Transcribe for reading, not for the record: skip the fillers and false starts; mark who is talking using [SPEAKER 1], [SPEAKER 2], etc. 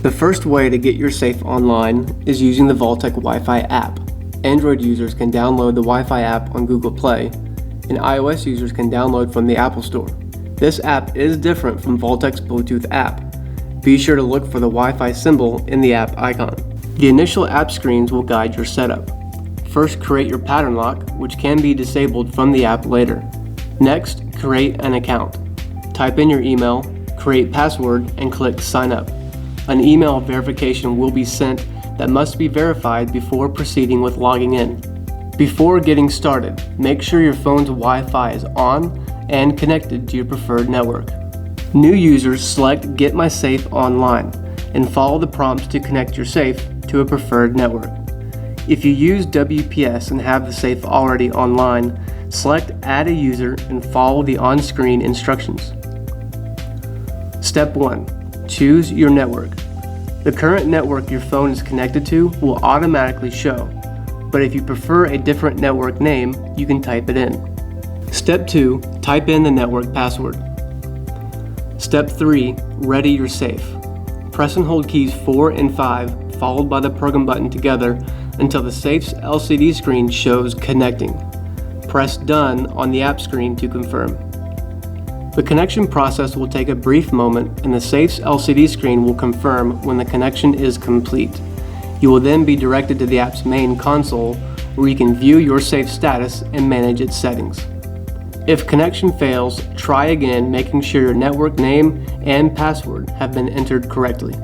[SPEAKER 1] The first way to get your safe online is using the Vaultek Wi-Fi app. Android users can download the Wi-Fi app on Google Play, and iOS users can download from the Apple Store. This app is different from Vaultek's Bluetooth app. Be sure to look for the Wi-Fi symbol in the app icon. The initial app screens will guide your setup. First, create your pattern lock, which can be disabled from the app later. Next, create an account. Type in your email, create password, and click Sign Up. An email verification will be sent that must be verified before proceeding with logging in. Before getting started, make sure your phone's Wi-Fi is on and connected to your preferred network. New users select Get My Safe Online and follow the prompts to connect your safe to a preferred network. If you use WPS and have the safe already online, select Add a User and follow the on-screen instructions. Step 1. Choose your network. The current network your phone is connected to will automatically show, but if you prefer a different network name, you can type it in. Step 2. Type in the network password. Step 3. Ready your safe. Press and hold keys 4 and 5, followed by the program button together until the safe's LCD screen shows connecting. Press Done on the app screen to confirm. The connection process will take a brief moment and the safe's LCD screen will confirm when the connection is complete. You will then be directed to the app's main console where you can view your safe status and manage its settings. If connection fails, try again, making sure your network name and password have been entered correctly.